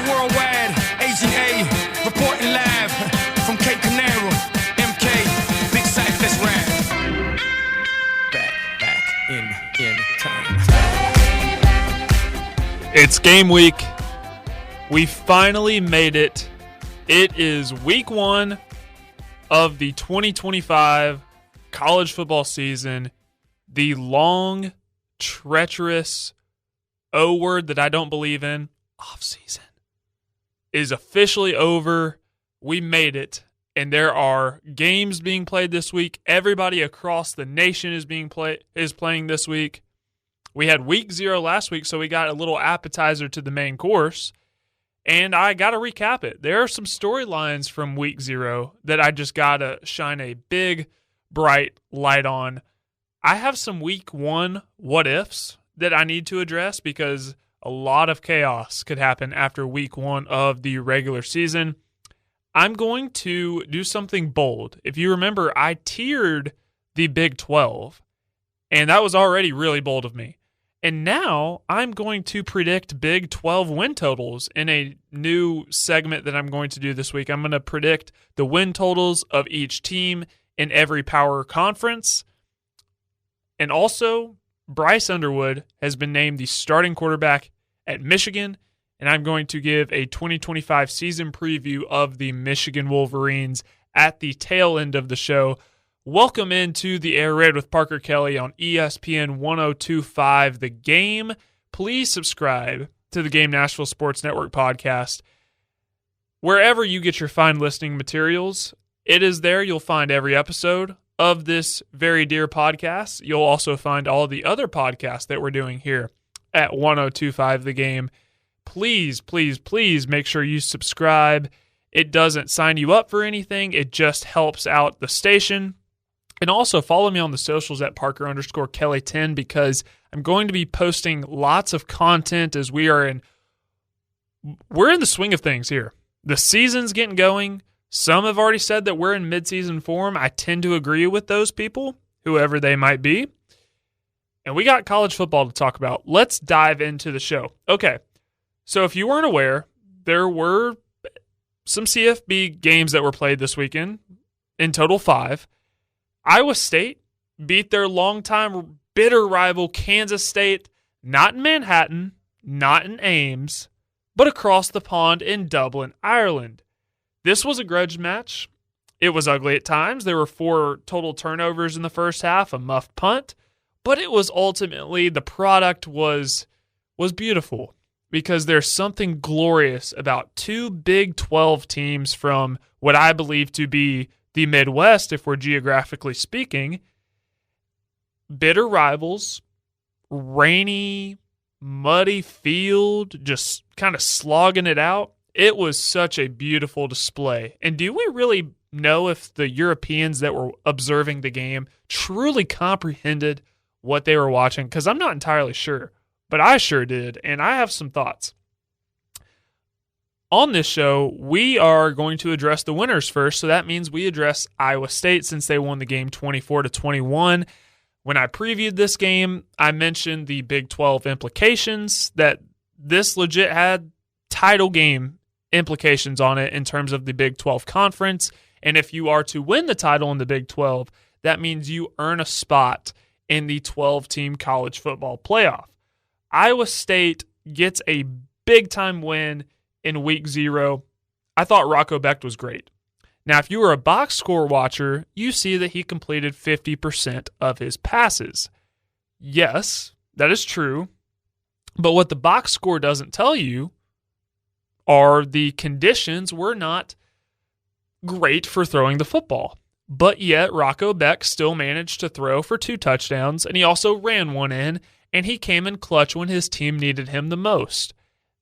worldwide, Agent A, reporting live from Cape Canaveral, MK, Big Sight, let's ride. Back in time. It's game week. We finally made it. It is week 1 of the 2025 college football season. The long, treacherous O word that I don't believe in, off-season, is officially over. We made it. And there are games being played this week. Everybody across the nation is playing this week. We had week 0 last week, so we got a little appetizer to the main course. And I got to recap it. There are some storylines from week 0 that I just got to shine a big, bright light on. I have some week 1 what-ifs that I need to address because a lot of chaos could happen after week 1 of the regular season. I'm going to do something bold. If you remember, I tiered the Big 12, and that was already really bold of me. And now I'm going to predict Big 12 win totals in a new segment that I'm going to do this week. I'm going to predict the win totals of each team in every power conference. And also, Bryce Underwood has been named the starting quarterback at Michigan, and I'm going to give a 2025 season preview of the Michigan Wolverines at the tail end of the show. Welcome into the Air Raid with Parker Kelley on ESPN 1025 The Game. Please subscribe to the Game Nashville Sports Network podcast. Wherever you get your fine listening materials, it is there. You'll find every episode of this very dear podcast. You'll also find all the other podcasts that we're doing here at 1025 The Game. Please, please, please make sure you subscribe. It doesn't sign you up for anything. It just helps out the station. And also follow me on the socials at Parker_Kelley10 because I'm going to be posting lots of content as we're in the swing of things here. The season's getting going. Some have already said that we're in midseason form. I tend to agree with those people, whoever they might be. And we got college football to talk about. Let's dive into the show. Okay, so if you weren't aware, there were some CFB games that were played this weekend, in total 5. Iowa State beat their longtime bitter rival Kansas State, not in Manhattan, not in Ames, but across the pond in Dublin, Ireland. This was a grudge match. It was ugly at times. There were 4 total turnovers in the first half, a muffed punt, but it was ultimately, the product was beautiful because there's something glorious about 2 Big 12 teams from what I believe to be the Midwest, if we're geographically speaking, bitter rivals, rainy, muddy field, just kind of slogging it out. It was such a beautiful display. And do we really know if the Europeans that were observing the game truly comprehended what they were watching? Because I'm not entirely sure, but I sure did, and I have some thoughts. On this show, we are going to address the winners first, so that means we address Iowa State since they won the game 24-21. When I previewed this game, I mentioned the Big 12 implications, that this legit had title game implications on it in terms of the Big 12 conference, and if you are to win the title in the Big 12, that means you earn a spot in the 12-team college football playoff. Iowa State gets a big-time win in week 0. I thought Rocco Becht was great. Now, if you were a box score watcher, you see that he completed 50% of his passes. Yes, that is true. But what the box score doesn't tell you are the conditions were not great for throwing the football. But yet, Rocco Becht still managed to throw for 2 touchdowns, and he also ran one in, and he came in clutch when his team needed him the most.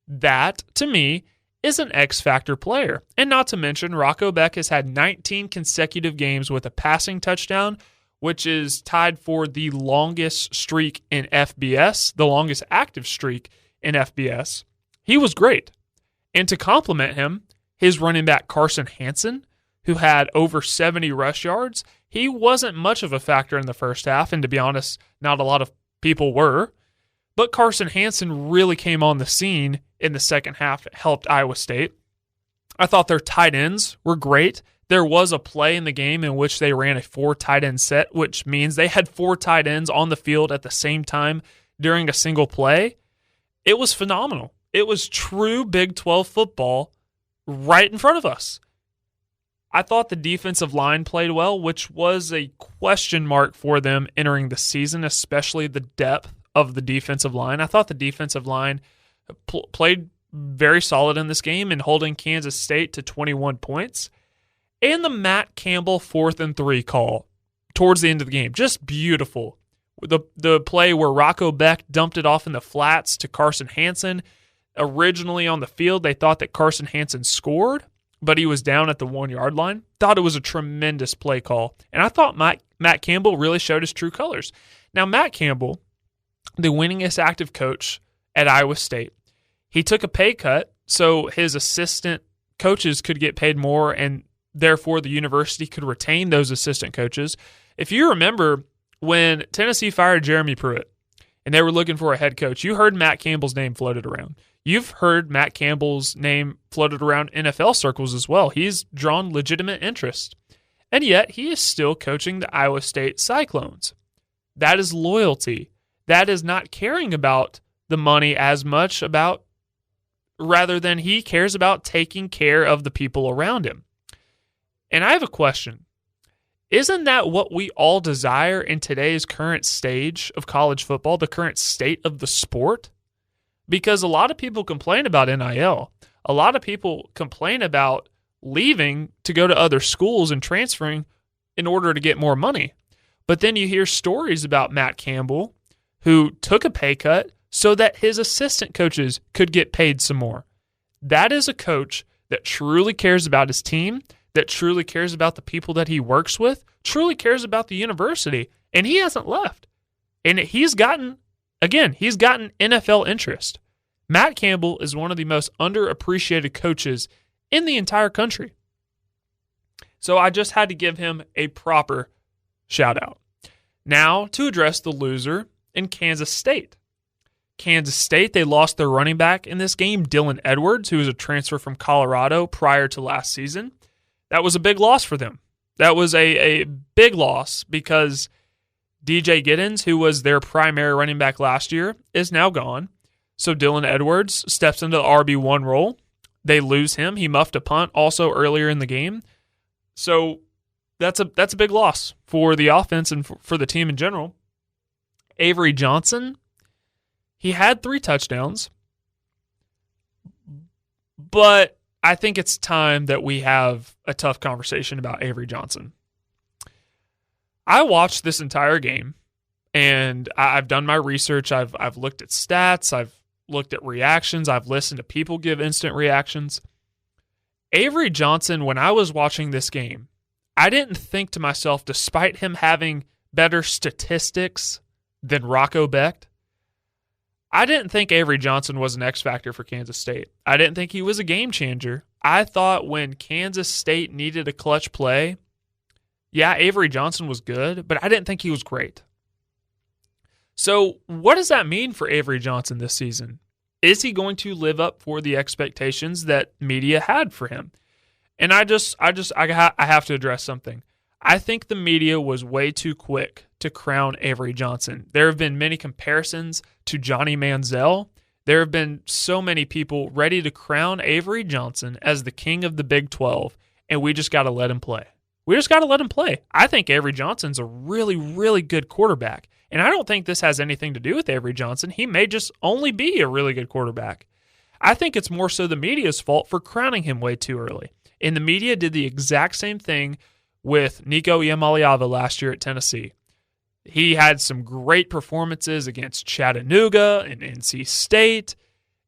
That, to me, is an X-factor player. And not to mention, Rocco Becht has had 19 consecutive games with a passing touchdown, which is tied for the longest streak in FBS, the longest active streak in FBS. He was great. And to complement him, his running back Carson Hansen, who had over 70 rush yards, he wasn't much of a factor in the first half, and to be honest, not a lot of people were. But Carson Hansen really came on the scene in the second half helped Iowa State. I thought their tight ends were great. There was a play in the game in which they ran a 4 tight end set, which means they had 4 tight ends on the field at the same time during a single play. It was phenomenal. It was true Big 12 football right in front of us. I thought the defensive line played well, which was a question mark for them entering the season, especially the depth of the defensive line. I thought the defensive line played very solid in this game in holding Kansas State to 21 points. And the Matt Campbell 4th and 3 call towards the end of the game, just beautiful. The play where Rocco Beck dumped it off in the flats to Carson Hansen. Originally on the field, they thought that Carson Hansen scored, but he was down at the 1-yard line. Thought it was a tremendous play call. And I thought Matt Campbell really showed his true colors. Now, Matt Campbell, the winningest active coach at Iowa State, he took a pay cut so his assistant coaches could get paid more, and therefore the university could retain those assistant coaches. If you remember when Tennessee fired Jeremy Pruitt and they were looking for a head coach, you heard Matt Campbell's name floated around. You've heard Matt Campbell's name floated around NFL circles as well. He's drawn legitimate interest. And yet he is still coaching the Iowa State Cyclones. That is loyalty. That is not caring about the money as much rather than he cares about taking care of the people around him. And I have a question. Isn't that what we all desire in today's current stage of college football, the current state of the sport? Because a lot of people complain about NIL. A lot of people complain about leaving to go to other schools and transferring in order to get more money. But then you hear stories about Matt Campbell, who took a pay cut so that his assistant coaches could get paid some more. That is a coach that truly cares about his team, that truly cares about the people that he works with, truly cares about the university, and he hasn't left. And he's gotten NFL interest. Matt Campbell is one of the most underappreciated coaches in the entire country. So I just had to give him a proper shout out. Now to address the loser in Kansas State. Kansas State, they lost their running back in this game, Dylan Edwards, who was a transfer from Colorado prior to last season. That was a big loss for them. That was a big loss because DJ Giddens, who was their primary running back last year, is now gone. So Dylan Edwards steps into the RB1 role. They lose him. He muffed a punt also earlier in the game. So that's a big loss for the offense and for the team in general. Avery Johnson, he had 3 touchdowns, but I think it's time that we have a tough conversation about Avery Johnson. I watched this entire game, and I've done my research. I've looked at stats. I've looked at reactions. I've listened to people give instant reactions. Avery Johnson, when I was watching this game, I didn't think to myself, despite him having better statistics than Rocco Becht, I didn't think Avery Johnson was an X factor for Kansas State. I didn't think he was a game changer. I thought when Kansas State needed a clutch play, yeah, Avery Johnson was good, but I didn't think he was great. So what does that mean for Avery Johnson this season? Is he going to live up for the expectations that media had for him? And I have to address something. I think the media was way too quick to crown Avery Johnson. There have been many comparisons to Johnny Manziel. There have been so many people ready to crown Avery Johnson as the king of the Big 12, and we just got to let him play. We just got to let him play. I think Avery Johnson's a really, really good quarterback, and I don't think this has anything to do with Avery Johnson. He may just only be a really good quarterback. I think it's more so the media's fault for crowning him way too early. And the media did the exact same thing with Nico Iamaleava last year at Tennessee. He had some great performances against Chattanooga and NC State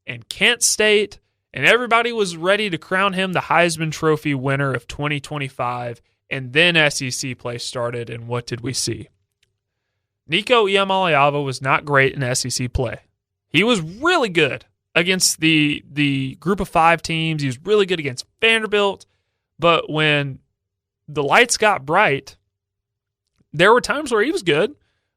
and Kent State, and everybody was ready to crown him the Heisman Trophy winner of 2025, and then SEC play started, and what did we see? Nico Iamaleava was not great in SEC play. He was really good against the group of 5 teams. He was really good against Vanderbilt, but when the lights got bright, there were times where he was good,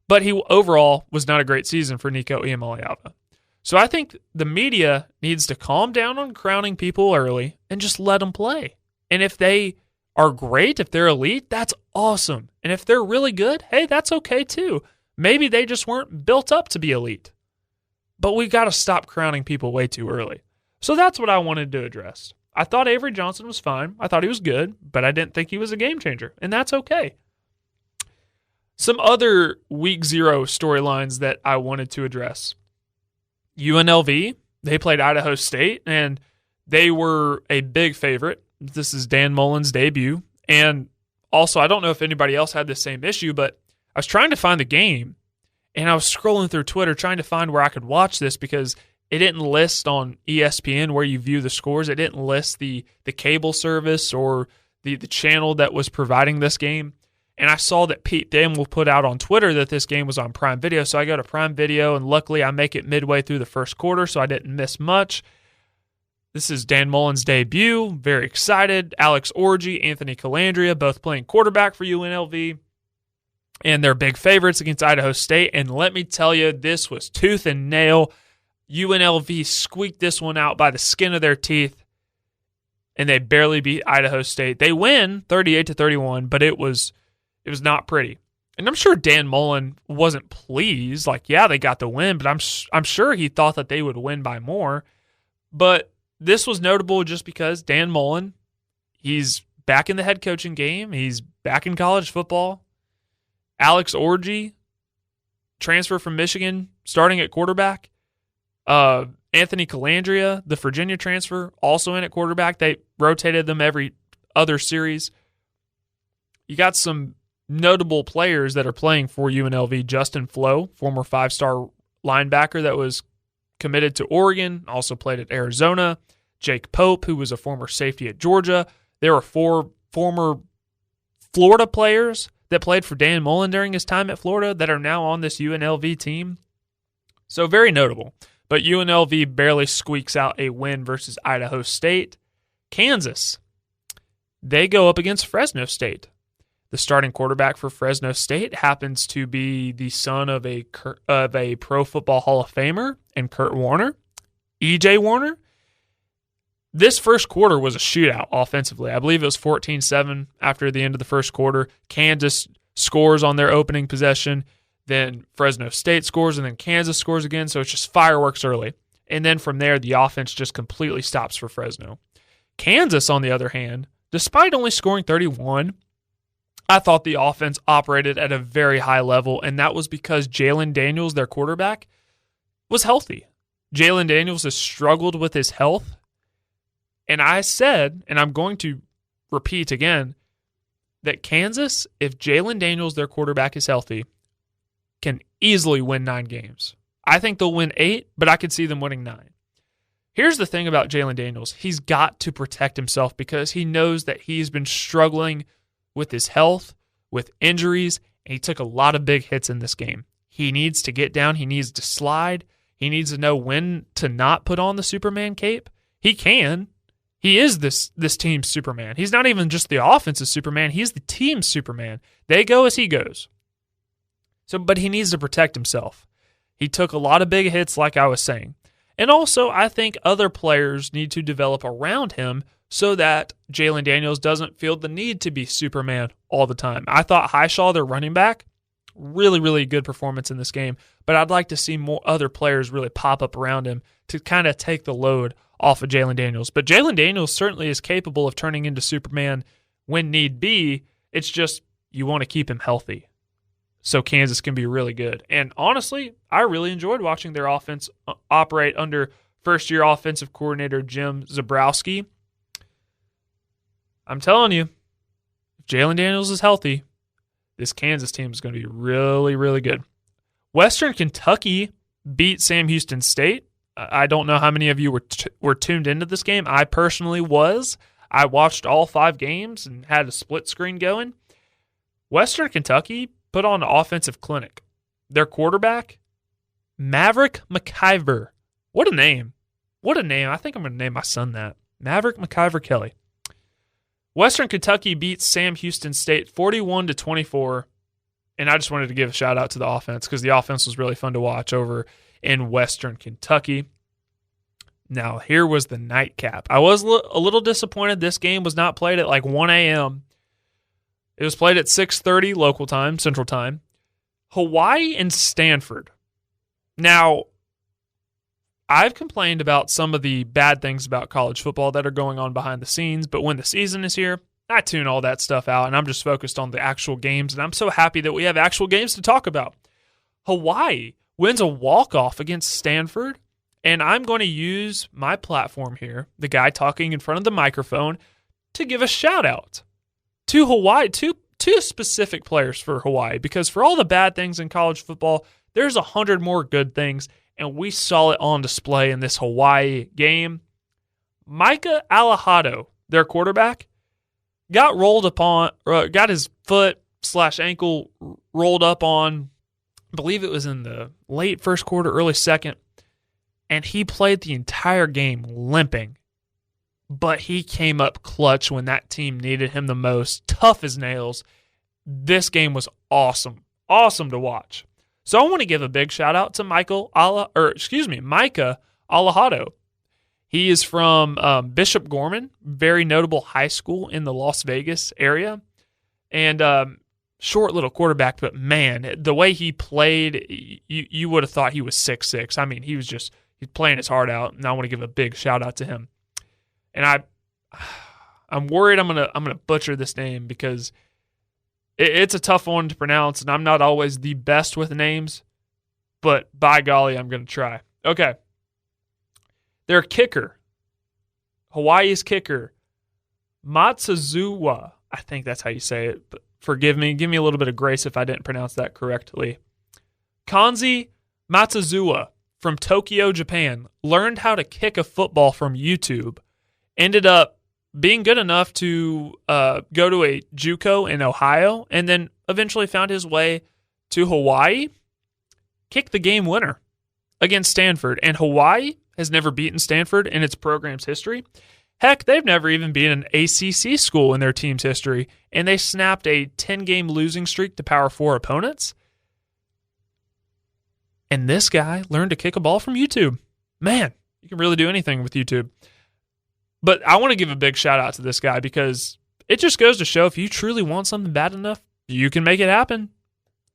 but he overall was not a great season for Nico Iamaleava. So I think the media needs to calm down on crowning people early and just let them play. And if they are great, if they're elite, that's awesome. And if they're really good, hey, that's okay too. Maybe they just weren't built up to be elite. But we got to stop crowning people way too early. So that's what I wanted to address. I thought Avery Johnson was fine. I thought he was good, but I didn't think he was a game changer. And that's okay. Some other week 0 storylines that I wanted to address. UNLV, they played Idaho State, and they were a big favorite. This is Dan Mullen's debut. And also, I don't know if anybody else had the same issue, but I was trying to find the game, and I was scrolling through Twitter trying to find where I could watch this because it didn't list on ESPN where you view the scores. It didn't list the cable service or the channel that was providing this game. And I saw that Pete Thamel put out on Twitter that this game was on Prime Video. So I go to Prime Video, and luckily I make it midway through the first quarter, so I didn't miss much. This is Dan Mullen's debut. Very excited. Alex Orji, Anthony Calandria, both playing quarterback for UNLV. And they're big favorites against Idaho State. And let me tell you, this was tooth and nail. UNLV squeaked this one out by the skin of their teeth, and they barely beat Idaho State. They win 38-31, but it was not pretty. And I'm sure Dan Mullen wasn't pleased. Like, yeah, they got the win, but I'm sure he thought that they would win by more. But this was notable just because Dan Mullen, he's back in the head coaching game. He's back in college football. Alex Orji, transfer from Michigan, starting at quarterback. Anthony Calandria, the Virginia transfer, also in at quarterback. They rotated them every other series. You got some notable players that are playing for UNLV. Justin Flo, former 5-star linebacker that was committed to Oregon, also played at Arizona. Jake Pope, who was a former safety at Georgia. There were 4 former Florida players that played for Dan Mullen during his time at Florida that are now on this UNLV team. So very notable. But UNLV barely squeaks out a win versus Idaho State. Kansas, they go up against Fresno State. The starting quarterback for Fresno State happens to be the son of a Pro Football Hall of Famer and Kurt Warner, E.J. Warner. This first quarter was a shootout offensively. I believe it was 14-7 after the end of the first quarter. Kansas scores on their opening possession. Then Fresno State scores, and then Kansas scores again, so it's just fireworks early. And then from there, the offense just completely stops for Fresno. Kansas, on the other hand, despite only scoring 31, I thought the offense operated at a very high level, and that was because Jalen Daniels, their quarterback, was healthy. Jalen Daniels has struggled with his health, and I said, and I'm going to repeat again, that Kansas, if Jalen Daniels, their quarterback, is healthy, can easily win 9 games. I think they'll win 8, but I could see them winning 9. Here's the thing about Jalen Daniels. He's got to protect himself because he knows that he's been struggling with his health, with injuries, and he took a lot of big hits in this game. He needs to get down. He needs to slide. He needs to know when to not put on the Superman cape. He can. He is this team's Superman. He's not even just the offense's Superman. He's the team's Superman. They go as he goes. But he needs to protect himself. He took a lot of big hits, like I was saying. And also, I think other players need to develop around him so that Jalen Daniels doesn't feel the need to be Superman all the time. I thought Highshaw, their running back, really, really good performance in this game. But I'd like to see more other players really pop up around him to kind of take the load off of Jalen Daniels. But Jalen Daniels certainly is capable of turning into Superman when need be. It's just you want to keep him healthy so Kansas can be really good. And honestly, I really enjoyed watching their offense operate under first-year offensive coordinator Jim Zabrowski. I'm telling you, if Jalen Daniels is healthy, this Kansas team is going to be really, really good. Western Kentucky beat Sam Houston State. I don't know how many of you were tuned into this game. I personally was. I watched all 5 games and had a split screen going. Western Kentucky put on an offensive clinic. Their quarterback, Maverick McIver. What a name. What a name. I think I'm going to name my son that. Maverick McIver Kelley. Western Kentucky beats Sam Houston State 41-24. And I just wanted to give a shout out to the offense because the offense was really fun to watch over in Western Kentucky. Now, here was the nightcap. I was a little disappointed this game was not played at like 1 a.m. It was played at 6:30 local time, Central Time. Hawaii and Stanford. Now, I've complained about some of the bad things about college football that are going on behind the scenes, but when the season is here, I tune all that stuff out, and I'm just focused on the actual games, and I'm so happy that we have actual games to talk about. Hawaii wins a walk-off against Stanford, and I'm going to use my platform here, the guy talking in front of the microphone, to give a shout-out to Hawaii, two specific players for Hawaii, because for all the bad things in college football, there's 100 more good things, and we saw it on display in this Hawaii game. Micah Alahado, their quarterback, got his foot/ankle rolled up on, I believe it was in the late first quarter, early second, and he played the entire game limping. But he came up clutch when that team needed him the most, tough as nails. This game was awesome. Awesome to watch. So I want to give a big shout out to Micah Alahado. He is from Bishop Gorman, very notable high school in the Las Vegas area. And short little quarterback, but man, the way he played, you would have thought he was 6'6". I mean, he's playing his heart out, and I want to give a big shout out to him. And I'm worried I'm gonna butcher this name because it's a tough one to pronounce, and I'm not always the best with names, but by golly, I'm gonna try. Okay. Their kicker, Hawaii's kicker, Matsuzawa, I think that's how you say it, but forgive me, give me a little bit of grace if I didn't pronounce that correctly. Kanzi Matsuzawa from Tokyo, Japan, learned how to kick a football from YouTube, ended up being good enough to go to a JUCO in Ohio, and then eventually found his way to Hawaii, kicked the game winner against Stanford. And Hawaii has never beaten Stanford in its program's history. Heck, they've never even beaten an ACC school in their team's history, and they snapped a 10-game losing streak to Power 4 opponents. And this guy learned to kick a ball from YouTube. Man, you can really do anything with YouTube. But I want to give a big shout out to this guy because it just goes to show if you truly want something bad enough, you can make it happen.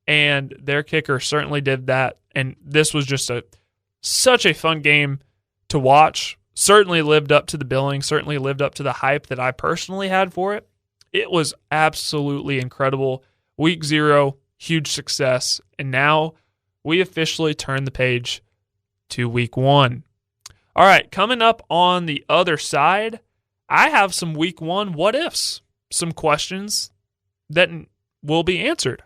And their kicker certainly did that. And this was just such a fun game to watch. Certainly lived up to the billing, certainly lived up to the hype that I personally had for it. It was absolutely incredible. Week 0, huge success. And now we officially turn the page to week 1. All right, coming up on the other side, I have some week 1 what-ifs, some questions that will be answered.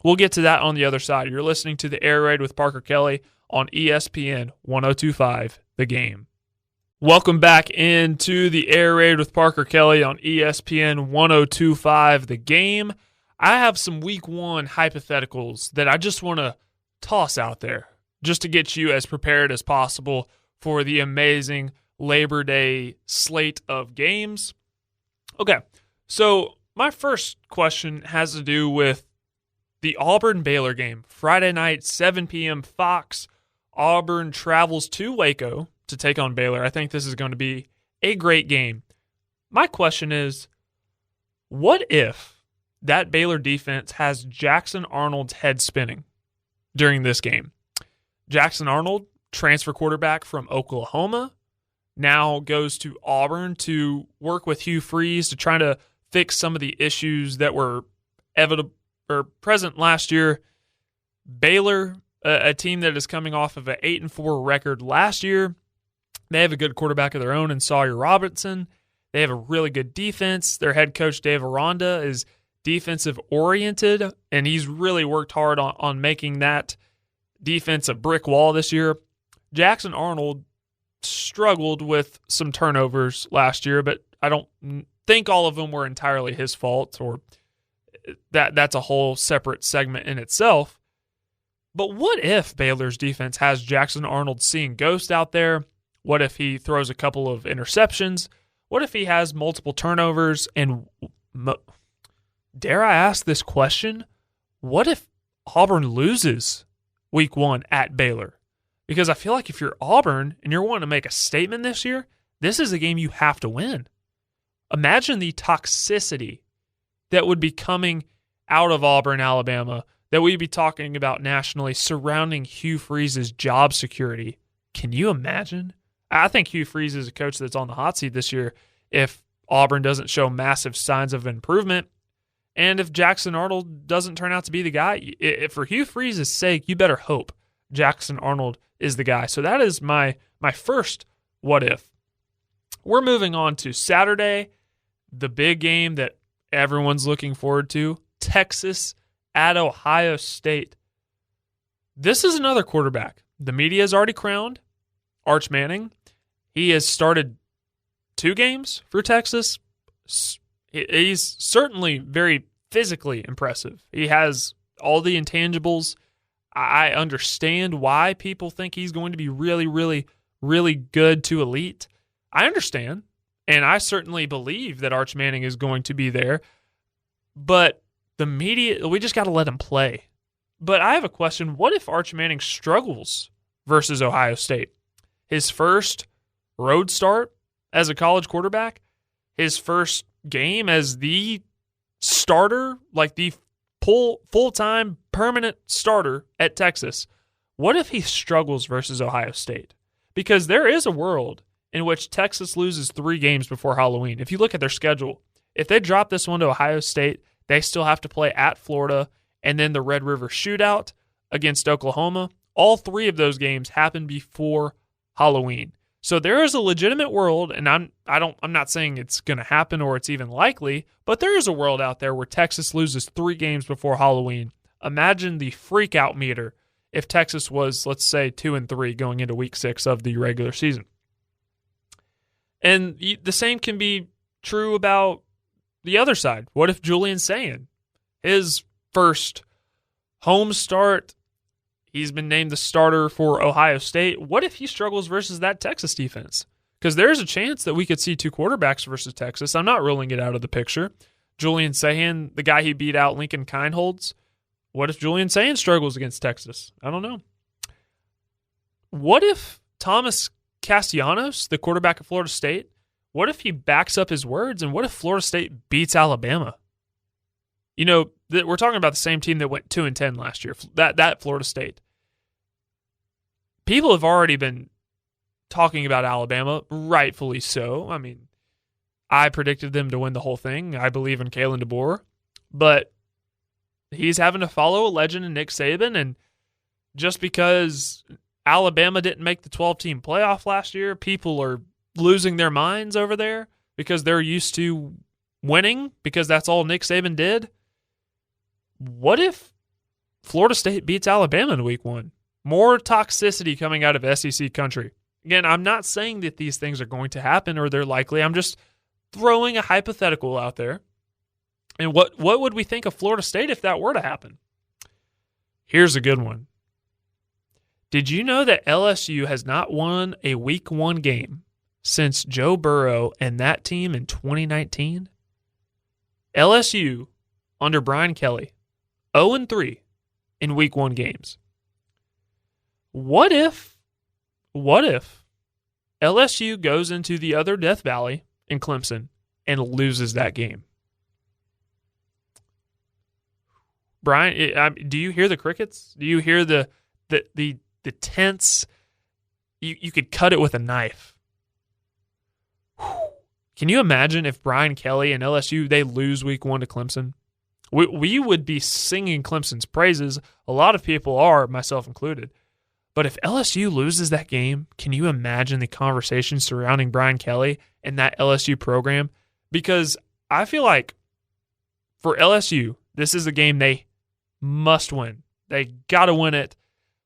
We'll get to that on the other side. You're listening to The Air Raid with Parker Kelley on ESPN 102.5 The Game. Welcome back into The Air Raid with Parker Kelley on ESPN 102.5 The Game. I have some week 1 hypotheticals that I just want to toss out there just to get you as prepared as possible for the amazing Labor Day slate of games. Okay, so my first question has to do with the Auburn-Baylor game. Friday night, 7 p.m. Fox. Auburn travels to Waco to take on Baylor. I think this is going to be a great game. My question is, what if that Baylor defense has Jackson Arnold's head spinning during this game? Jackson Arnold, transfer quarterback from Oklahoma, now goes to Auburn to work with Hugh Freeze to try to fix some of the issues that were present last year. Baylor, a team that is coming off of an 8-4 record last year, they have a good quarterback of their own in Sawyer Robertson. They have a really good defense. Their head coach, Dave Aranda, is defensive-oriented, and he's really worked hard on making that defense a brick wall this year. Jackson Arnold struggled with some turnovers last year, but I don't think all of them were entirely his fault, or that's a whole separate segment in itself. But what if Baylor's defense has Jackson Arnold seeing ghosts out there? What if he throws a couple of interceptions? What if he has multiple turnovers? And dare I ask this question, what if Auburn loses week 1 at Baylor? Because I feel like if you're Auburn and you're wanting to make a statement this year, this is a game you have to win. Imagine the toxicity that would be coming out of Auburn, Alabama, that we'd be talking about nationally surrounding Hugh Freeze's job security. Can you imagine? I think Hugh Freeze is a coach that's on the hot seat this year if Auburn doesn't show massive signs of improvement, and if Jackson Arnold doesn't turn out to be the guy. For Hugh Freeze's sake, you better hope Jackson Arnold is the guy. So that is my first what if. We're moving on to Saturday, the big game that everyone's looking forward to, Texas at Ohio State. This is another quarterback. The media has already crowned Arch Manning. He has started 2 games for Texas. He's certainly very physically impressive. He has all the intangibles. I understand why people think he's going to be really, really, really good to elite. I understand, and I certainly believe that Arch Manning is going to be there. But the media, we just got to let him play. But I have a question. What if Arch Manning struggles versus Ohio State? His first road start as a college quarterback, his first game as the starter, like the full-time permanent starter at Texas. What if he struggles versus Ohio State? Because there is a world in which Texas loses 3 games before Halloween. If you look at their schedule, if they drop this one to Ohio State, they still have to play at Florida and then the Red River Shootout against Oklahoma. All 3 of those games happen before Halloween. So there is a legitimate world, and I'm not saying it's going to happen or it's even likely, but there is a world out there where Texas loses 3 games before Halloween. Imagine the freak out meter if Texas was, let's say, 2-3 going into week 6 of the regular season. And the same can be true about the other side. What if Julian Sayin, his first home start, he's been named the starter for Ohio State. What if he struggles versus that Texas defense? Because there's a chance that we could see 2 quarterbacks versus Texas. I'm not ruling it out of the picture. Julian Sayin, the guy he beat out, Lincoln Kindholz. What if Julian Sayin struggles against Texas? I don't know. What if Thomas Castellanos, the quarterback of Florida State, what if he backs up his words, and what if Florida State beats Alabama? You know, we're talking about the same team that went 2-10 last year, that Florida State. People have already been talking about Alabama, rightfully so. I mean, I predicted them to win the whole thing. I believe in Kalen DeBoer, but he's having to follow a legend in Nick Saban, and just because Alabama didn't make the 12-team playoff last year, people are losing their minds over there because they're used to winning because that's all Nick Saban did. What if Florida State beats Alabama in week 1? More toxicity coming out of SEC country. Again, I'm not saying that these things are going to happen or they're likely. I'm just throwing a hypothetical out there. And what would we think of Florida State if that were to happen? Here's a good one. Did you know that LSU has not won a week 1 game since Joe Burrow and that team in 2019? LSU, under Brian Kelly, 0-3 in week 1 games. What if LSU goes into the other Death Valley in Clemson and loses that game? Brian, do you hear the crickets? Do you hear the tense? You could cut it with a knife. Can you imagine if Brian Kelly and LSU, they lose week 1 to Clemson? We would be singing Clemson's praises. A lot of people are, myself included. But if LSU loses that game, can you imagine the conversation surrounding Brian Kelly and that LSU program? Because I feel like for LSU, this is a game they must win. They got to win it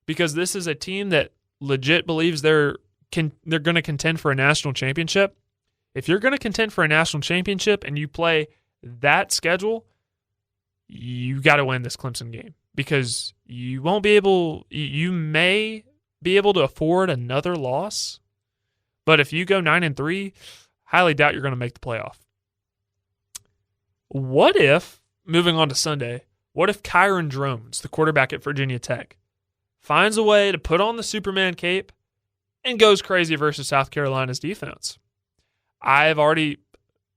because this is a team that legit believes they're going to contend for a national championship. If you're going to contend for a national championship and you play that schedule, you got to win this Clemson game because you may be able to afford another loss, but if you go 9-3, highly doubt you're going to make the playoff. What if, moving on to Sunday, what if Kyron Drones, the quarterback at Virginia Tech, finds a way to put on the Superman cape and goes crazy versus South Carolina's defense. I've already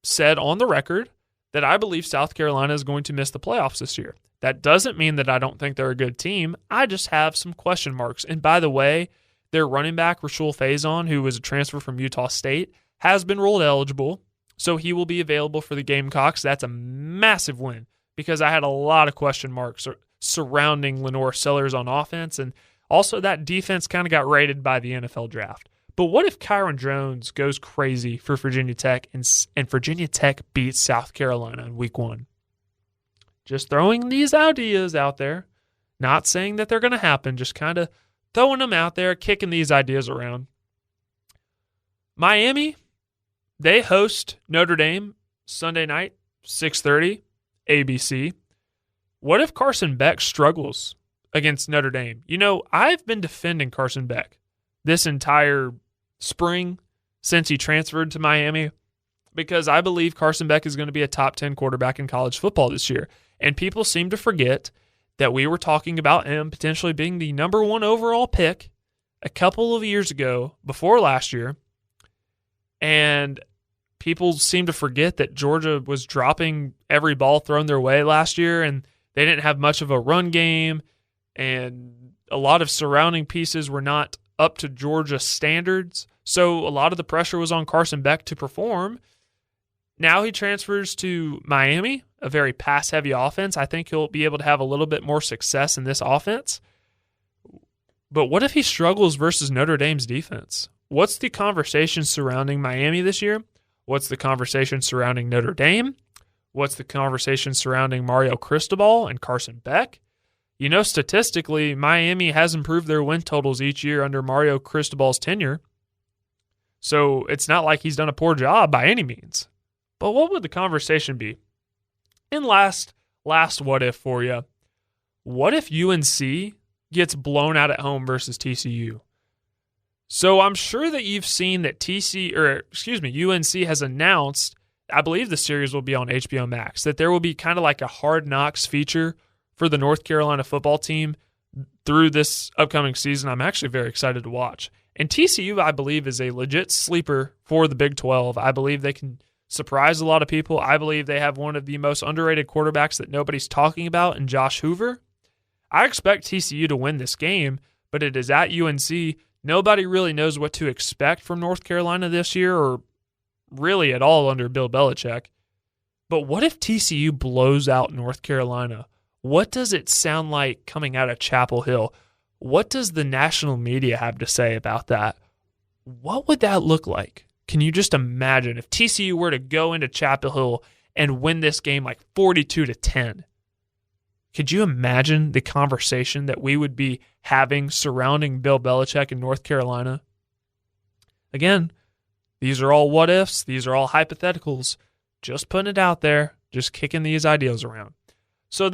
said on the record that I believe South Carolina is going to miss the playoffs this year. That doesn't mean that I don't think they're a good team. I just have some question marks. And by the way, their running back, Rashul Faison, who was a transfer from Utah State, has been ruled eligible, so he will be available for the Gamecocks. That's a massive win because I had a lot of question marks surrounding Lenore Sellers on offense, and also that defense kind of got raided by the NFL draft. But what if Kyron Jones goes crazy for Virginia Tech and Virginia Tech beats South Carolina in week 1? Just throwing these ideas out there, not saying that they're going to happen, just kind of throwing them out there, kicking these ideas around. Miami, they host Notre Dame Sunday night, 6:30, ABC. What if Carson Beck struggles against Notre Dame? You know, I've been defending Carson Beck this entire spring since he transferred to Miami because I believe Carson Beck is going to be a top 10 quarterback in college football this year. And people seem to forget that we were talking about him potentially being the number 1 overall pick a couple of years ago, before last year. And people seem to forget that Georgia was dropping every ball thrown their way last year, and they didn't have much of a run game, and a lot of surrounding pieces were not up to Georgia standards. So a lot of the pressure was on Carson Beck to perform. Now he transfers to Miami, a very pass-heavy offense. I think he'll be able to have a little bit more success in this offense. But what if he struggles versus Notre Dame's defense? What's the conversation surrounding Miami this year? What's the conversation surrounding Notre Dame? What's the conversation surrounding Mario Cristobal and Carson Beck? You know, statistically, Miami has improved their win totals each year under Mario Cristobal's tenure. So it's not like he's done a poor job by any means. But what would the conversation be? And last what if for you. What if UNC gets blown out at home versus TCU? So I'm sure that you've seen that UNC has announced, I believe the series will be on HBO Max, that there will be kind of like a Hard Knocks feature for the North Carolina football team through this upcoming season. I'm actually very excited to watch. And TCU, I believe, is a legit sleeper for the Big 12. I believe they can surprise a lot of people. I believe they have one of the most underrated quarterbacks that nobody's talking about in Josh Hoover. I expect TCU to win this game, but it is at UNC. Nobody really knows what to expect from North Carolina this year, or really at all under Bill Belichick. But what if TCU blows out North Carolina? What does it sound like coming out of Chapel Hill? What does the national media have to say about that? What would that look like? Can you just imagine if TCU were to go into Chapel Hill and win this game like 42-10? Could you imagine the conversation that we would be having surrounding Bill Belichick in North Carolina? Again, these are all what ifs. These are all hypotheticals. Just putting it out there, just kicking these ideas around. So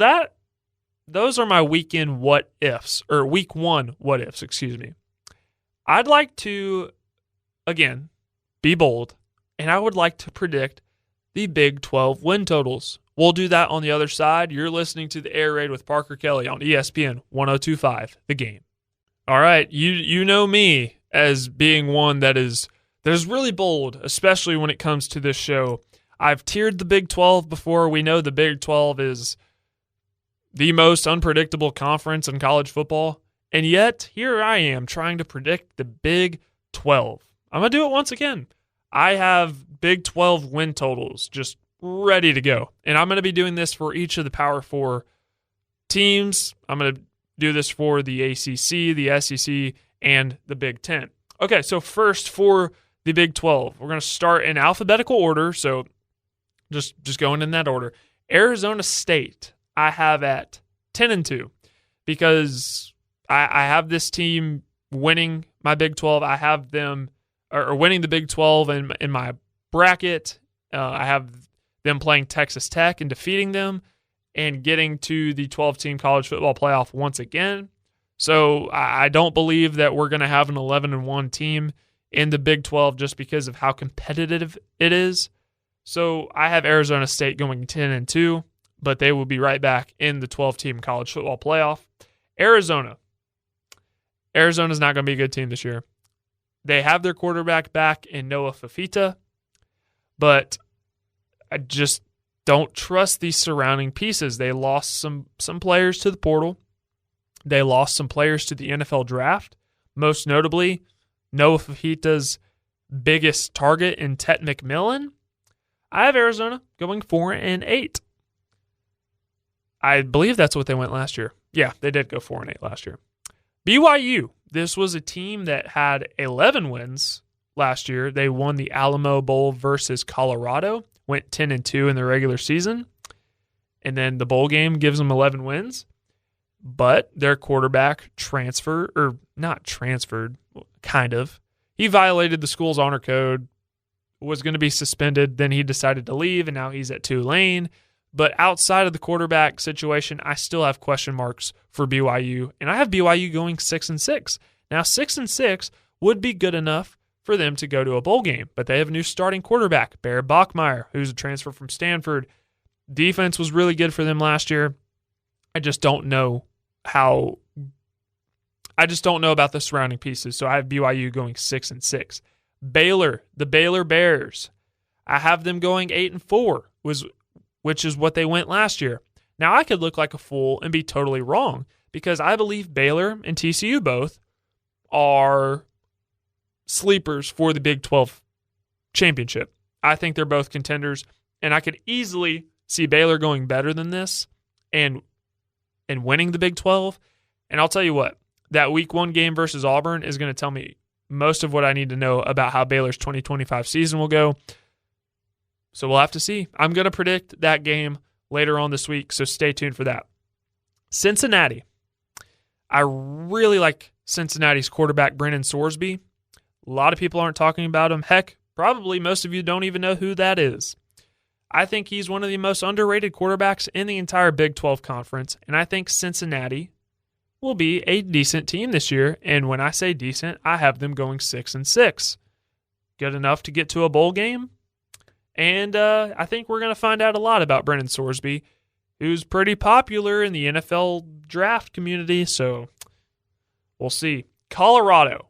those are my week 1 what ifs. I'd like to, again, be bold, and I would like to predict the Big 12 win totals. We'll do that on the other side. You're listening to the Air Raid with Parker Kelley on ESPN 102.5, The Game. All right, you know me as being one that is really bold, especially when it comes to this show. I've tiered the Big 12 before. We know the Big 12 is the most unpredictable conference in college football, and yet here I am trying to predict the Big 12. I'm going to do it once again. I have Big 12 win totals just ready to go. And I'm going to be doing this for each of the Power 4 teams. I'm going to do this for the ACC, the SEC, and the Big 10. Okay, so first for the Big 12, we're going to start in alphabetical order. So just going in that order. Arizona State, I have at 10-2 because I have this team winning my Big 12. I have them or winning the Big 12 in my bracket. I have them playing Texas Tech and defeating them and getting to the 12-team college football playoff once again. So I don't believe that we're going to have an 11-1 team in the Big 12 just because of how competitive it is. So I have Arizona State going 10-2, but they will be right back in the 12-team college football playoff. Arizona, Arizona's not going to be a good team this year. They have their quarterback back in Noah Fafita, but I just don't trust these surrounding pieces. They lost some players to the portal. They lost some players to the NFL draft, most notably Noah Fafita's biggest target in Tet McMillan. I have Arizona going 4-8. I believe that's what they went last year. Yeah, they did go 4-8 last year. BYU, this was a team that had 11 wins last year. They won the Alamo Bowl versus Colorado, went 10-2 in the regular season, and then the bowl game gives them 11 wins. But their quarterback not transferred, kind of. He violated the school's honor code, was going to be suspended, then he decided to leave, and now he's at Tulane. But outside of the quarterback situation, I still have question marks for BYU, and I have BYU going 6-6. Now, 6-6 would be good enough for them to go to a bowl game, but they have a new starting quarterback, Bear Bachmeier, who's a transfer from Stanford. Defense was really good for them last year. I just don't know about the surrounding pieces, so I have BYU going 6-6. Baylor, the Baylor Bears, I have them going 8-4, which is what they went last year. Now, I could look like a fool and be totally wrong because I believe Baylor and TCU both are sleepers for the Big 12 championship. I think they're both contenders, and I could easily see Baylor going better than this and winning the Big 12. And I'll tell you what, that Week 1 game versus Auburn is going to tell me most of what I need to know about how Baylor's 2025 season will go. So we'll have to see. I'm going to predict that game later on this week, so stay tuned for that. Cincinnati. I really like Cincinnati's quarterback, Brennan Sorsby. A lot of people aren't talking about him. Heck, probably most of you don't even know who that is. I think he's one of the most underrated quarterbacks in the entire Big 12 conference, and I think Cincinnati will be a decent team this year. And when I say decent, I have them going 6-6. Good enough to get to a bowl game. And I think we're going to find out a lot about Brennan Sorsby, who's pretty popular in the NFL draft community. So we'll see. Colorado,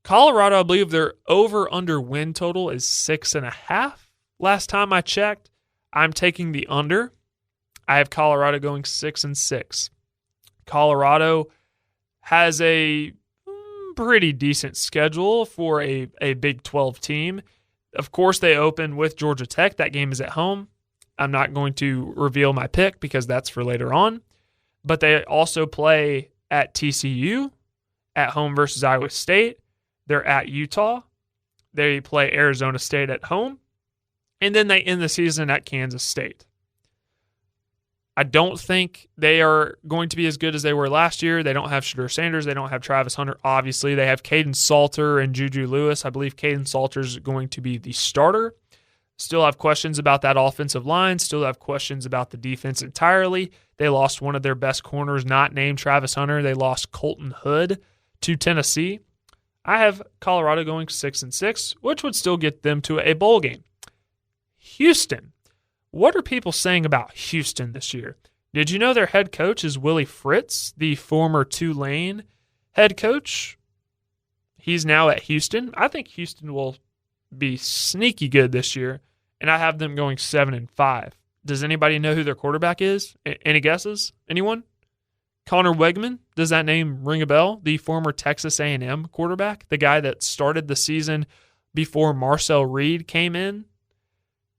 I believe their over-under win total is 6.5. Last time I checked, I'm taking the under. I have Colorado going 6-6. Colorado has a pretty decent schedule for a Big 12 team. Of course, they open with Georgia Tech. That game is at home. I'm not going to reveal my pick because that's for later on. But they also play at TCU, at home versus Iowa State. They're at Utah. They play Arizona State at home. And then they end the season at Kansas State. I don't think they are going to be as good as they were last year. They don't have Shedeur Sanders. They don't have Travis Hunter, obviously. They have Caden Salter and Juju Lewis. I believe Caden Salter is going to be the starter. Still have questions about that offensive line. Still have questions about the defense entirely. They lost one of their best corners, not named Travis Hunter. They lost Colton Hood to Tennessee. I have Colorado going 6-6, which would still get them to a bowl game. Houston. What are people saying about Houston this year? Did you know their head coach is Willie Fritz, the former Tulane head coach? He's now at Houston. I think Houston will be sneaky good this year, and I have them going 7-5. Does anybody know who their quarterback is? Any guesses? Anyone? Connor Wegman, does that name ring a bell? The former Texas A&M quarterback, the guy that started the season before Marcel Reed came in.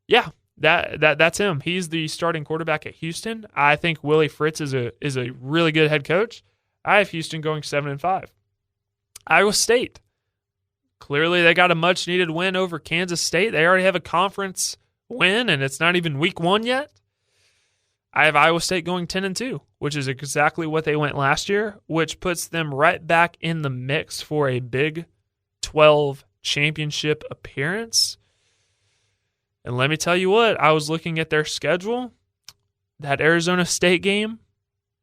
Yeah, that's him. He's the starting quarterback at Houston. I think Willie Fritz is a really good head coach. I have Houston going 7-5. Iowa State. Clearly, they got a much-needed win over Kansas State. They already have a conference win, and it's not even week 1 yet. I have Iowa State going 10-2, which is exactly what they went last year, which puts them right back in the mix for a Big 12 championship appearance. And let me tell you what, I was looking at their schedule. That Arizona State game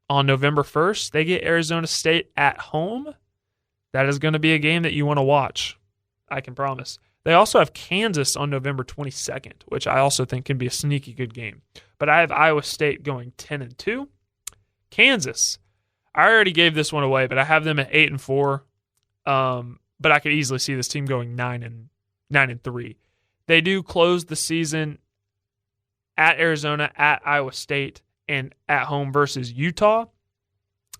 on November 1st, they get Arizona State at home. That is going to be a game that you want to watch, I can promise. They also have Kansas on November 22nd, which I also think can be a sneaky good game. But I have Iowa State going 10-2. Kansas. I already gave this one away, but I have them at 8-4. But I could easily see this team going 9-3. They do close the season at Arizona, at Iowa State, and at home versus Utah.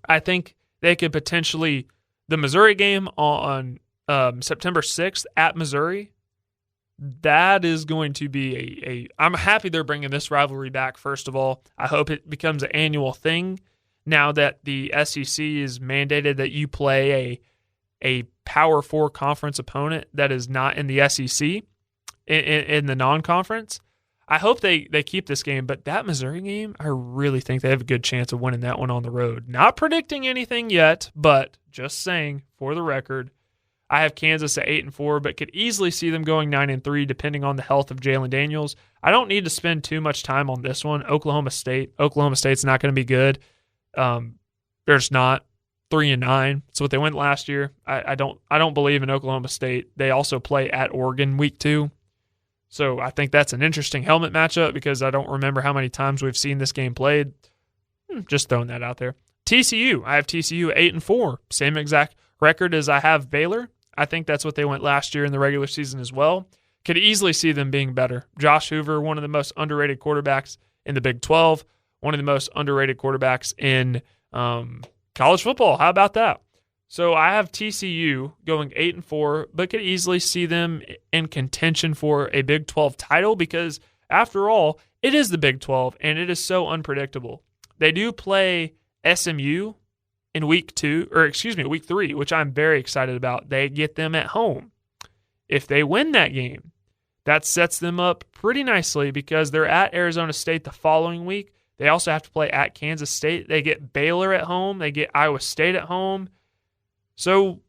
I think they could potentially, the Missouri game on September 6th at Missouri, that is going to be I'm happy they're bringing this rivalry back, first of all. I hope it becomes an annual thing now that the SEC is mandated that you play a Power 4 conference opponent that is not in the SEC in the non-conference. I hope they keep this game, but that Missouri game, I really think they have a good chance of winning that one on the road. Not predicting anything yet, but just saying, for the record, I have Kansas at 8-4, but could easily see them going 9-3 depending on the health of Jalen Daniels. I don't need to spend too much time on this one. Oklahoma State's not going to be good. There's not 3-9. That's what they went last year. I don't believe in Oklahoma State. They also play at Oregon week 2. So I think that's an interesting helmet matchup because I don't remember how many times we've seen this game played. Just throwing that out there. TCU. I have TCU at 8-4. Same exact record as I have Baylor. I think that's what they went last year in the regular season as well. Could easily see them being better. Josh Hoover, one of the most underrated quarterbacks in the Big 12, one of the most underrated quarterbacks in college football. How about that? So I have TCU going 8-4, but could easily see them in contention for a Big 12 title because, after all, it is the Big 12 and it is so unpredictable. They do play SMU in week 3, which I'm very excited about. They get them at home. If they win that game, that sets them up pretty nicely because they're at Arizona State the following week. They also have to play at Kansas State. They get Baylor at home. They get Iowa State at home. So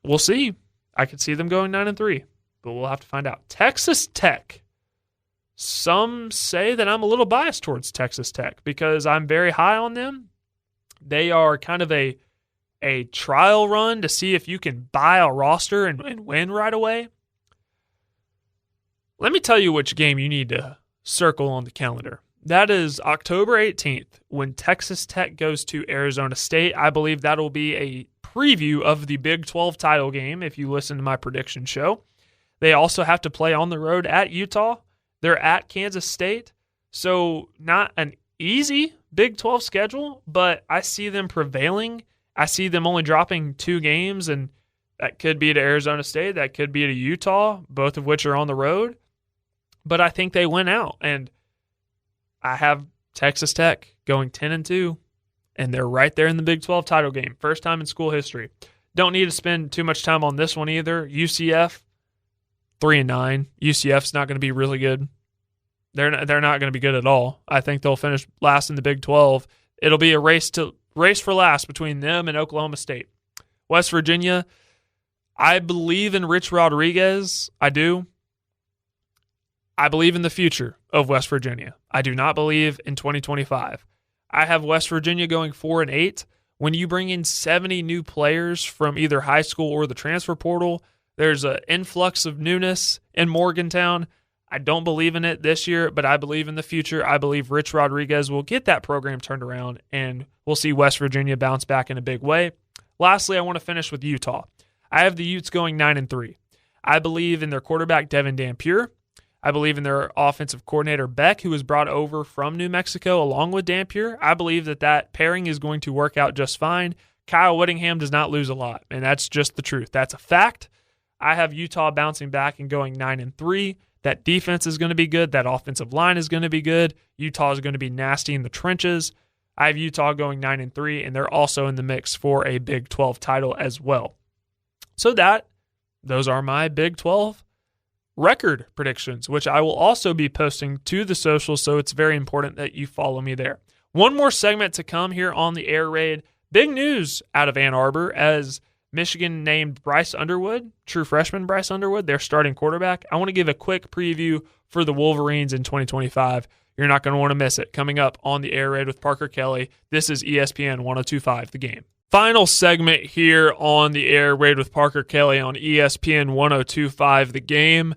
we'll see. I could see them going 9-3, but we'll have to find out. Texas Tech. Some say that I'm a little biased towards Texas Tech because I'm very high on them. They are kind of a trial run to see if you can buy a roster and win right away. Let me tell you which game you need to circle on the calendar. That is October 18th when Texas Tech goes to Arizona State. I believe that will be a preview of the Big 12 title game if you listen to my prediction show. They also have to play on the road at Utah. They're at Kansas State. So not an easy Big 12 schedule, but I see them prevailing. I see them only dropping 2 games, and that could be to Arizona State. That could be to Utah, both of which are on the road. But I think they win out, and I have Texas Tech going 10-2, and they're right there in the Big 12 title game. First time in school history. Don't need to spend too much time on this one either. UCF, 3-9. UCF's not going to be really good. They're not going to be good at all. I think they'll finish last in the Big 12. It'll be a race for last between them and Oklahoma State. West Virginia, I believe in Rich Rodriguez. I do. I believe in the future of West Virginia. I do not believe in 2025. I have West Virginia going 4-8. When you bring in 70 new players from either high school or the transfer portal, there's an influx of newness in Morgantown. I don't believe in it this year, but I believe in the future. I believe Rich Rodriguez will get that program turned around, and we'll see West Virginia bounce back in a big way. Lastly, I want to finish with Utah. I have the Utes going 9-3. I believe in their quarterback, Devin Dampier. I believe in their offensive coordinator, Beck, who was brought over from New Mexico along with Dampier. I believe that pairing is going to work out just fine. Kyle Whittingham does not lose a lot, and that's just the truth. That's a fact. I have Utah bouncing back and going 9-3. That defense is going to be good. That offensive line is going to be good. Utah is going to be nasty in the trenches. I have Utah going 9-3, and they're also in the mix for a Big 12 title as well. So those are my Big 12 record predictions, which I will also be posting to the socials, so it's very important that you follow me there. One more segment to come here on the Air Raid. Big news out of Ann Arbor as Michigan named Bryce Underwood, true freshman Bryce Underwood, their starting quarterback. I want to give a quick preview for the Wolverines in 2025. You're not going to want to miss it. Coming up on the Air Raid with Parker Kelley. This is ESPN 102.5 The Game. Final segment here on the Air Raid with Parker Kelley on ESPN 102.5 The Game.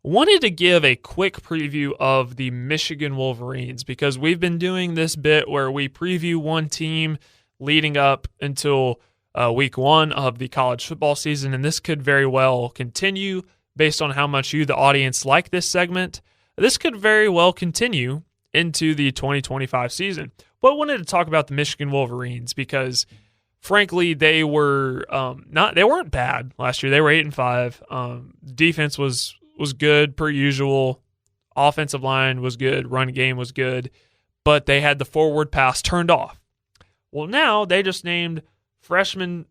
wanted to give a quick preview of the Michigan Wolverines because we've been doing this bit where we preview one team leading up until week one of the college football season, and this could very well continue based on how much you, the audience, like this segment. This could very well continue into the 2025 season. But I wanted to talk about the Michigan Wolverines because, frankly, they weren't bad last year. They were 8-5. Defense was good per usual. Offensive line was good. Run game was good. But they had the forward pass turned off. Well, now they just named freshman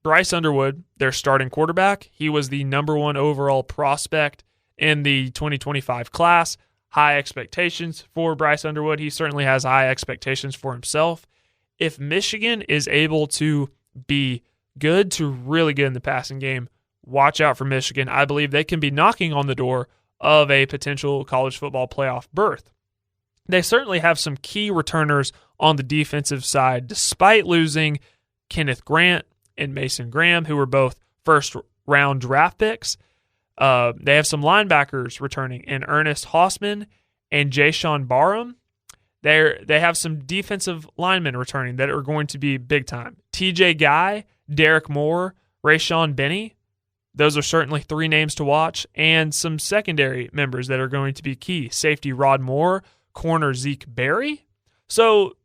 Bryce Underwood their starting quarterback. He was the number 1 overall prospect in the 2025 class. High expectations for Bryce Underwood. He certainly has high expectations for himself. If Michigan is able to be good to really good in the passing game, watch out for Michigan. I believe they can be knocking on the door of a potential college football playoff berth. They certainly have some key returners on the defensive side, despite losing Kenneth Grant and Mason Graham, who were both first-round draft picks. They have some linebackers returning in Ernest Hausman and Jayshawn Barham. They have some defensive linemen returning that are going to be big time. TJ Guy, Derek Moore, Rayshawn Benny. Those are certainly 3 names to watch. And some secondary members that are going to be key. Safety Rod Moore, corner Zeke Berry. So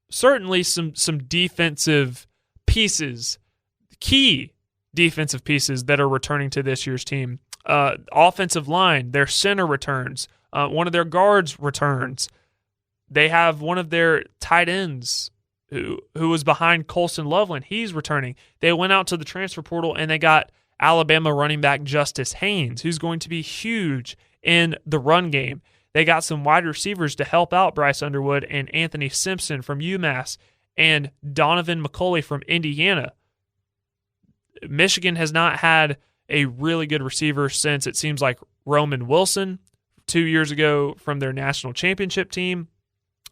certainly some defensive pieces, key defensive pieces that are returning to this year's team. Offensive line, their center returns. One of their guards returns. They have one of their tight ends who was behind Colson Loveland. He's returning. They went out to the transfer portal and they got Alabama running back Justice Haynes, who's going to be huge in the run game. They got some wide receivers to help out Bryce Underwood and Anthony Simpson from UMass and Donovan McCulley from Indiana. Michigan has not had a really good receiver since it seems like Roman Wilson 2 years ago from their national championship team.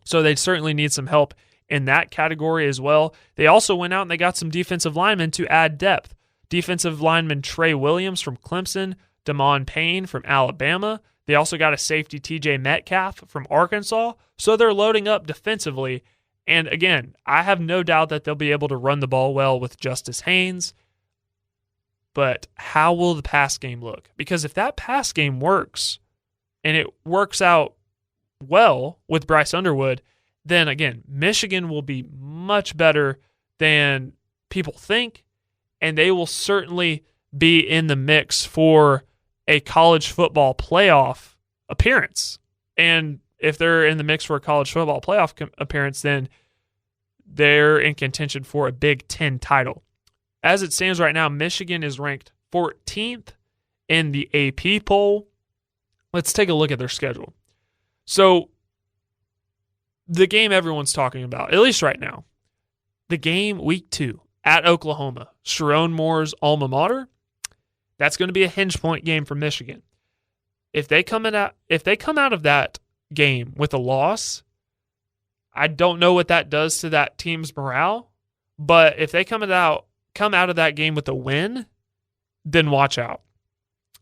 So they certainly need some help in that category as well. They also went out and they got some defensive linemen to add depth. Defensive lineman Trey Williams from Clemson, Damon Payne from Alabama. They also got a safety TJ Metcalf from Arkansas. So they're loading up defensively. And again, I have no doubt that they'll be able to run the ball well with Justice Haynes. But how will the pass game look? Because if that pass game works, and it works out well with Bryce Underwood, then again, Michigan will be much better than people think, and they will certainly be in the mix for a college football playoff appearance. And if they're in the mix for a college football playoff appearance, then they're in contention for a Big Ten title. As it stands right now, Michigan is ranked 14th in the AP poll. Let's take a look at their schedule. So, the game everyone's talking about, at least right now, the game week 2 at Oklahoma, Sharon Moore's alma mater, that's going to be a hinge point game for Michigan. If they come out of that game with a loss, I don't know what that does to that team's morale, but if they come out of that game with a win, then watch out.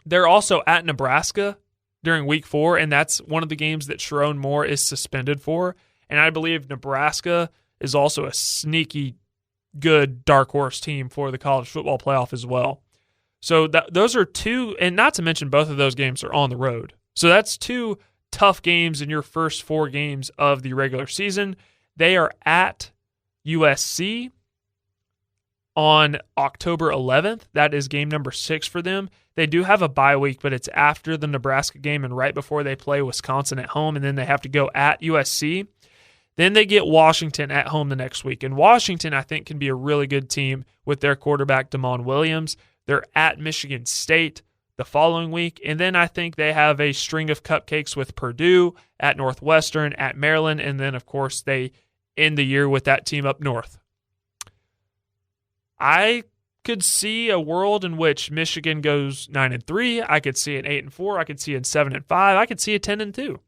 They're also at Nebraska during week 4, and that's one of the games that Sharon Moore is suspended for. And I believe Nebraska is also a sneaky good dark horse team for the college football playoff as well. So those are 2, and not to mention both of those games are on the road. So that's 2 tough games in your first 4 games of the regular season. They are at USC on October 11th. That is game number 6 for them. They do have a bye week, but it's after the Nebraska game and right before they play Wisconsin at home, and then they have to go at USC. Then they get Washington at home the next week. And Washington, I think, can be a really good team with their quarterback, Damon Williams. They're at Michigan State the following week. And then I think they have a string of cupcakes with Purdue, at Northwestern, at Maryland, and then, of course, they end the year with that team up north. I could see a world in which Michigan goes 9-3. I could see an 8-4. I could see an 7-5. I could see a 10-2.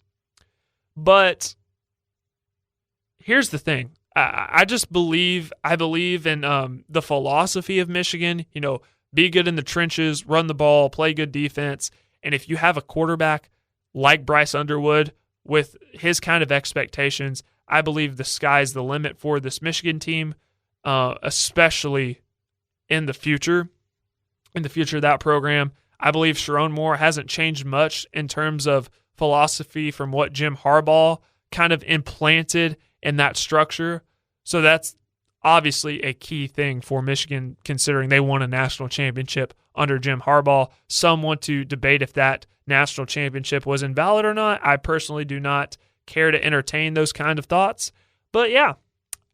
But here's the thing. I believe in the philosophy of Michigan. Be good in the trenches, run the ball, play good defense, And if you have a quarterback like Bryce Underwood with his kind of expectations, I believe the sky's the limit for this Michigan team, especially in the future. In the future of that program, I believe Sharon Moore hasn't changed much in terms of philosophy from what Jim Harbaugh kind of implanted in that structure. So that's obviously a key thing for Michigan, considering they won a national championship under Jim Harbaugh. Some want to debate if that national championship was invalid or not. I personally do not care to entertain those kind of thoughts. But yeah,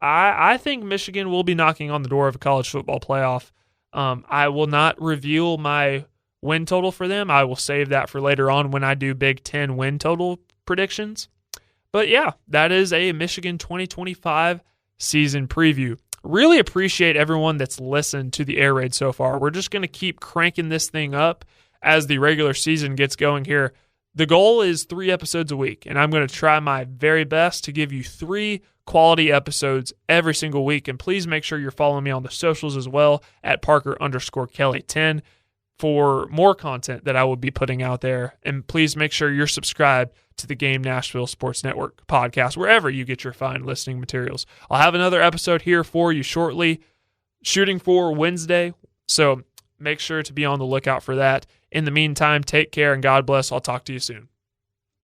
I think Michigan will be knocking on the door of a college football playoff. I will not reveal my win total for them. I will save that for later on when I do Big Ten win total predictions. But yeah, that is a Michigan 2025 season preview. Really appreciate everyone that's listened to the air raid so far. We're just going to keep cranking this thing up as the regular season gets going here. The goal is 3 episodes a week, and I'm going to try my very best to give you 3 quality episodes every single week. And please make sure you're following me on the socials as well at Parker_Kelley10 for more content that I will be putting out there. And please make sure you're subscribed to the Game Nashville Sports Network podcast, wherever you get your fine listening materials. I'll have another episode here for you shortly, shooting for Wednesday. So make sure to be on the lookout for that. In the meantime, take care and God bless. I'll talk to you soon.